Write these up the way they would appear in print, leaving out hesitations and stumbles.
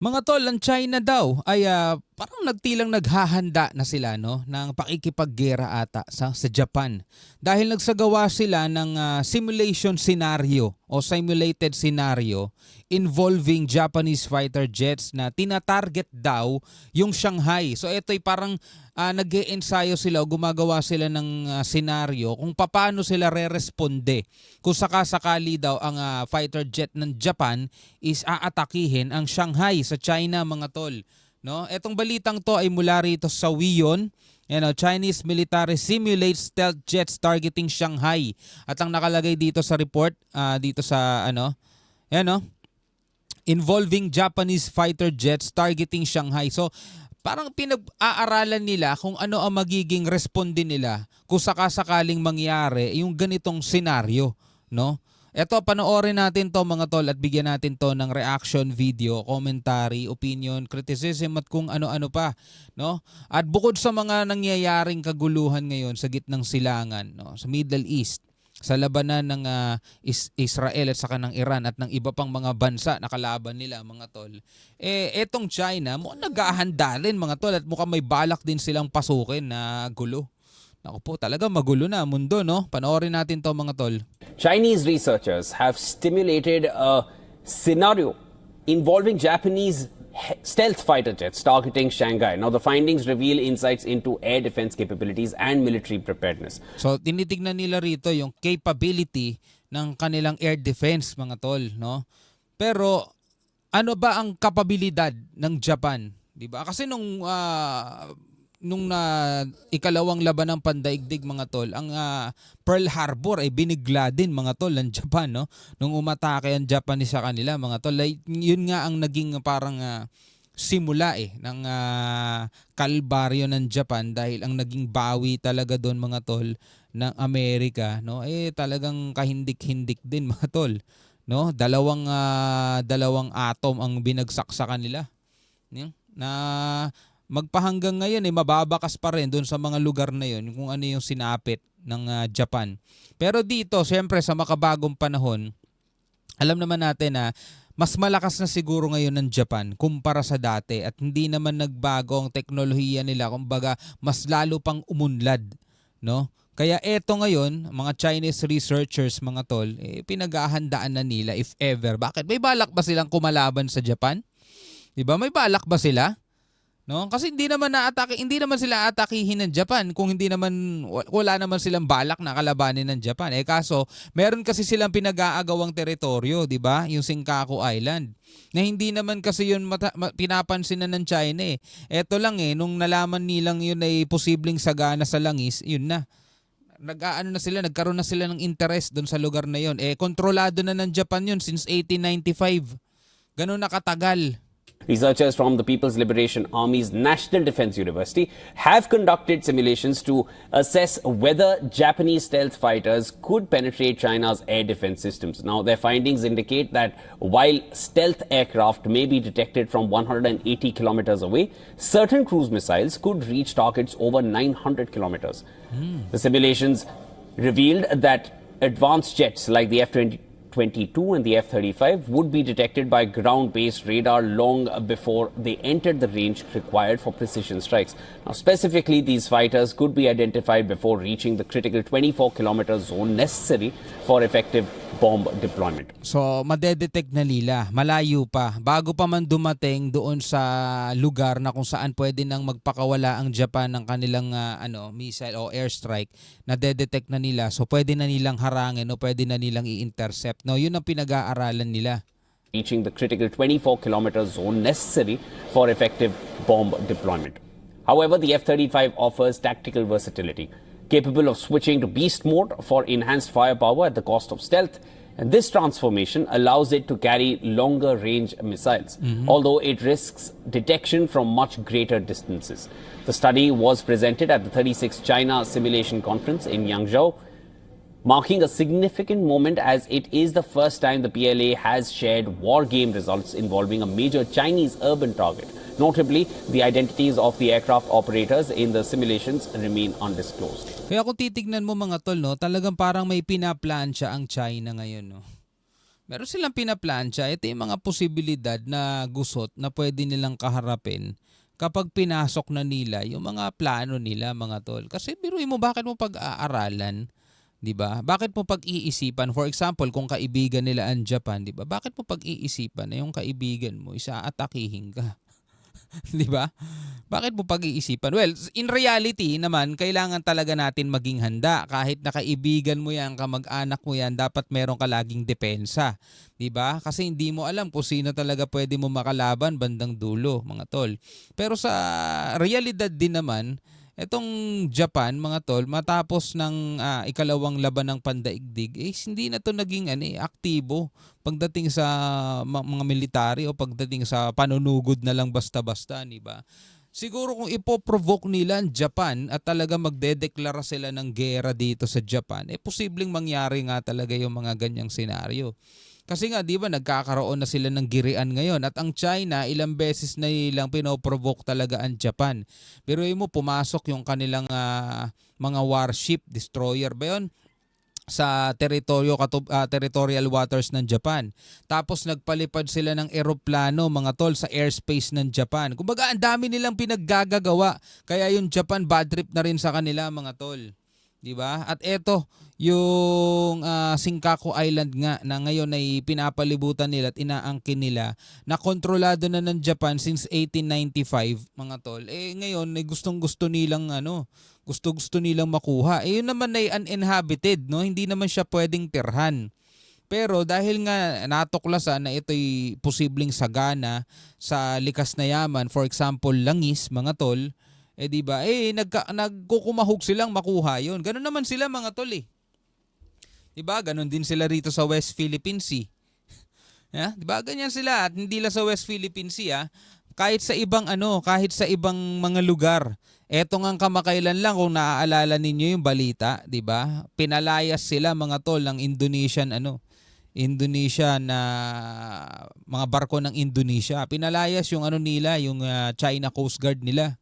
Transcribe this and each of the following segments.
Mga tol, ang China daw ay parang nagtilang naghahanda na sila no ng pakikipaggera ata sa Japan. Dahil nagsagawa sila ng simulation scenario o simulated scenario involving Japanese fighter jets na tina-target daw yung Shanghai. So ito'y parang nag-e-ensayo sila o gumagawa sila ng senaryo kung paano sila re-responde kung sakasakali daw ang fighter jet ng Japan is aatakihin ang Shanghai sa China, mga tol. No? Etong balitang to ay mula rito sa Wiyon. Chinese military simulates stealth jets targeting Shanghai. At ang nakalagay dito sa report, dito sa involving Japanese fighter jets targeting Shanghai. So, parang pinag-aaralan nila kung ano ang magiging responde nila kung sakasakaling mangyari yung ganitong senaryo, no? Eto, panoorin natin to mga tol at bigyan natin to ng reaction video, commentary, opinion, criticism at kung ano-ano pa, no? At bukod sa mga nangyayaring kaguluhan ngayon sa gitnang silangan, no, sa Middle East, sa labanan ng Israel at saka ng Iran at ng iba pang mga bansa na kalaban nila, mga tol. Etong China, mukhang nag-aahanda rin, mga tol, at mukhang may balak din silang pasukin na gulo. Naku po, talaga magulo na ang mundo, no? Panoorin natin to, mga tol. Chinese researchers have stimulated a scenario involving Japanese stealth fighter jets targeting Shanghai. Now, the findings reveal insights into air defense capabilities and military preparedness. So, tinitignan nila rito yung capability ng kanilang air defense, mga tol, no? Pero, ano ba ang kapabilidad ng Japan? Diba? Kasi nung ikalawang laban ng pandaigdig, mga tol, ang Pearl Harbor ay binigla din, mga tol, ng Japan, no? Nung umatake ang Japanese sa kanila, mga tol, yun nga ang naging parang simula ng kalbaryo ng Japan, dahil ang naging bawi talaga doon, mga tol, ng Amerika, no? Talagang kahindik-hindik din, mga tol, no? Dalawang atom ang binagsak sa kanila, na magpahanggang ngayon mababakas pa rin doon sa mga lugar na yun kung ano yung sinapit ng Japan. Pero dito, siyempre sa makabagong panahon, alam naman natin na mas malakas na siguro ngayon ng Japan kumpara sa dati, at hindi naman nagbago ang teknolohiya nila, kumbaga mas lalo pang umunlad, no? Kaya eto ngayon, mga Chinese researchers, mga tol, pinag-ahandaan na nila if ever. Bakit? May balak ba silang kumalaban sa Japan? 'Di ba? May balak ba sila? No? Kasi hindi naman sila atakihin ng Japan kung hindi naman wala naman silang balak na kalabanin ng Japan. Kaso meron kasi silang pinag-aagawang teritoryo, 'di ba? Yung Senkaku Island. Na hindi naman kasi yun pinapansin na ng China. Eto lang nung nalaman nilang yun ay posibleng sagana sa langis, yun na. Nagkaroon na sila ng interest doon sa lugar na yun. Kontrolado na ng Japan yun since 1895. Ganun na katagal. Researchers from the People's Liberation Army's National Defense University have conducted simulations to assess whether Japanese stealth fighters could penetrate China's air defense systems. Now, their findings indicate that while stealth aircraft may be detected from 180 kilometers away, certain cruise missiles could reach targets over 900 kilometers. The simulations revealed that advanced jets like the F-22 and the F-35 would be detected by ground-based radar long before they entered the range required for precision strikes. Now, specifically, these fighters could be identified before reaching the critical 24-kilometer zone necessary for effective bomb deployment. So, madedetect na nila, malayo pa, bago pa man dumating doon sa lugar na kung saan pwede nang magpakawala ang Japan ng kanilang missile o airstrike, nadedetect na nila. So, pwede na nilang harangin o pwede na nilang i-intercept. No, yun ang pinag-aaralan nila. Reaching the critical 24-kilometer zone necessary for effective bomb deployment. However, the F-35 offers tactical versatility, capable of switching to beast mode for enhanced firepower at the cost of stealth. And this transformation allows it to carry longer range missiles, although it risks detection from much greater distances. The study was presented at the 36th China Simulation Conference in Yangzhou, marking a significant moment as it is the first time the PLA has shared war game results involving a major Chinese urban target. Notably, the identities of the aircraft operators in the simulations remain undisclosed. Kaya kung titignan mo, mga tol, no, talagang parang may pinaplansya ang China ngayon, no. Meron silang pinaplansya. Ito yung mga posibilidad na gusot na pwede nilang kaharapin kapag pinasok na nila yung mga plano nila, mga tol. Kasi biruin mo, bakit mo pag-aaralan? 'Di ba? Bakit mo pag-iisipan? For example, kung kaibigan nila ang Japan, 'di ba? Bakit mo pag-iisipan na yung kaibigan mo isa-atakihin ka? 'Di ba? Bakit mo pag-iisipan? Well, in reality naman, kailangan talaga natin maging handa. Kahit na kaibigan mo yan, kamag-anak mo yan, dapat meron ka laging depensa. 'Di ba? Kasi hindi mo alam kung sino talaga pwede mo makalaban bandang dulo, mga tol. Pero sa realidad din naman, etong Japan, mga tol, matapos ng ikalawang laban ng pandaigdig, hindi na to naging aktibo pagdating sa mga military o pagdating sa panunugod na lang basta-basta, di ba? Siguro kung ipoprovoke nila ang Japan at talaga magdedeklara sila ng gera dito sa Japan, posibleng mangyari nga talaga yung mga ganyang senaryo. Kasi nga, di ba, nagkakaroon na sila ng girian ngayon. At ang China, ilang beses na nilang pinoprovoke talaga ang Japan. Pero mo, pumasok yung kanilang mga warship, destroyer ba yun? Sa territorial waters ng Japan. Tapos nagpalipad sila ng eroplano, mga tol, sa airspace ng Japan. Kumbaga, ang dami nilang pinaggagawa. Kaya yung Japan bad trip na rin sa kanila, mga tol. 'Di ba? At eto, yung Senkaku Island nga na ngayon ay pinapalibutan nila at inaangkin nila na kontrolado na ng Japan since 1895, mga tol. Ngayon ay gustong-gusto nilang gusto-gusto nilang makuha. Yun naman ay uninhabited, no? Hindi naman siya pwedeng tirhan. Pero dahil nga natuklasan na ito'y posibleng sagana sa likas na yaman, for example, langis, mga tol, di ba? Nagkukumahog silang makuha 'yon. Ganun naman sila, mga tol eh. 'Di ba? Ganun din sila rito sa West Philippine Sea. Yeah? 'Di ba? Ganyan sila at hindi lang sa West Philippine Sea, kahit sa ibang kahit sa ibang mga lugar. Eto nga kamakailan lang, kung naaalala ninyo yung balita, 'di ba? Pinalayas sila, mga tol, ng Indonesia na mga barko ng Indonesia. Pinalayas yung nila, yung China Coast Guard nila.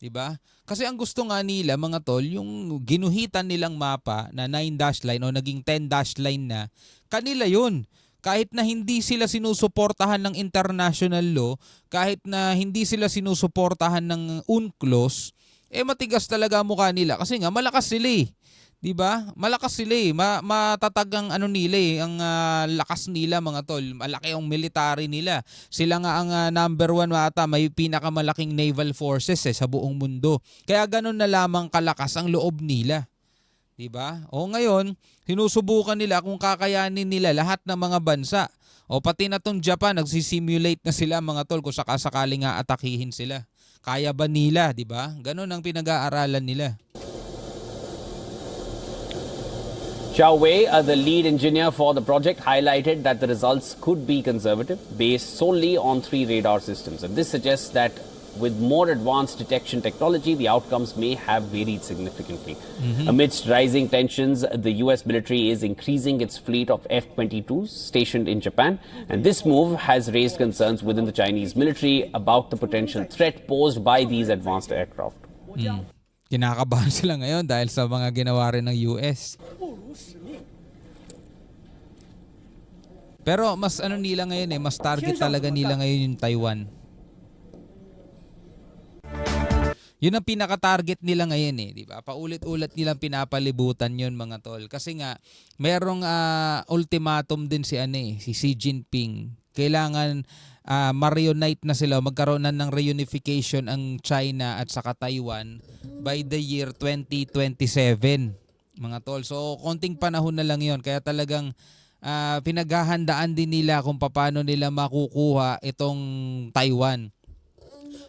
'Di ba? Kasi ang gusto nga nila, mga tol, yung ginuhitan nilang mapa na 9-dash line o naging 10-dash line na, kanila 'yun. Kahit na hindi sila sinusuportahan ng international law, kahit na hindi sila sinusuportahan ng UNCLOS, matigas talaga ang mukha nila kasi nga malakas sila eh. 'Di ba? Malakas sila eh. Matatag ang nila eh, ang lakas nila, mga tol. Malaki ang military nila. Sila nga ang number 1 ata, may pinakamalaking naval forces sa buong mundo. Kaya ganun na lamang kalakas ang loob nila. 'Di ba? O ngayon, sinusubukan nila kung kakayanin nila lahat ng mga bansa. O pati na tong Japan, nagsisimulate na sila, mga tol, kung sakasakaling atakihin sila. Kaya ba nila, 'di ba? Ganun ang pinag-aaralan nila. Zhao Wei, the lead engineer for the project, highlighted that the results could be conservative, based solely on 3 radar systems. And this suggests that with more advanced detection technology, the outcomes may have varied significantly. Amidst rising tensions, the US military is increasing its fleet of F-22s stationed in Japan. And this move has raised concerns within the Chinese military about the potential threat posed by these advanced aircraft. Kinakabahan sila ngayon dahil sa mga ginawa rin ng US. Pero mas nila ngayon mas target talaga nila ngayon yung Taiwan. Yun ang pinaka-target nila ngayon di ba? Paulit-ulit nilang pinapalibutan yun, mga tol. Kasi nga merong ultimatum din si Xi Jinping. Kailangan ma-reunite na sila, magkaroon na ng reunification ang China at saka Taiwan by the year 2027, mga tol. So konting panahon na lang yun, kaya talagang pinaghahandaan din nila kung paano nila makukuha itong Taiwan.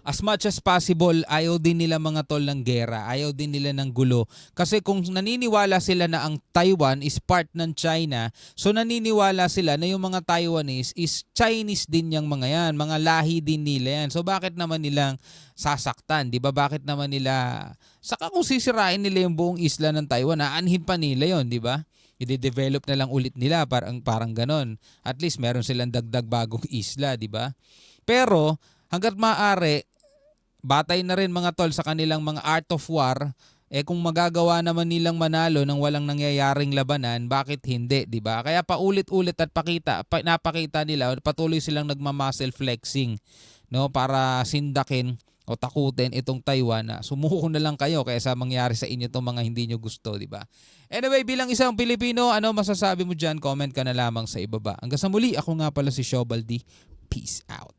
As much as possible, ayaw din nila, mga tol, ng gera. Ayaw din nila ng gulo. Kasi kung naniniwala sila na ang Taiwan is part ng China, so naniniwala sila na yung mga Taiwanese is Chinese din yung mga yan. Mga lahi din nila yan. So bakit naman nilang sasaktan? Di ba? Bakit naman nila... Saka kung sisirain nila yung buong isla ng Taiwan, aanhin pa nila yon, di ba? I-develop na lang ulit nila, parang ganon. At least meron silang dagdag bagong isla, di ba? Pero hangga't maaari, batay na rin, mga tol, sa kanilang mga art of war, Kung magagawa naman nilang manalo nang walang nangyayaring labanan, bakit hindi, 'di ba? Kaya paulit-ulit at napakita nila, patuloy silang nagma-muscle flexing, no, para sindakin o takutin itong Taiwan na sumuko na lang kayo kaysa mangyari sa inyo itong mga hindi nyo gusto, di ba? Anyway, bilang isang Pilipino, ano masasabi mo dyan? Comment ka na lamang sa ibaba. Hanggang sa muli, ako nga pala si Shobaldi. Peace out.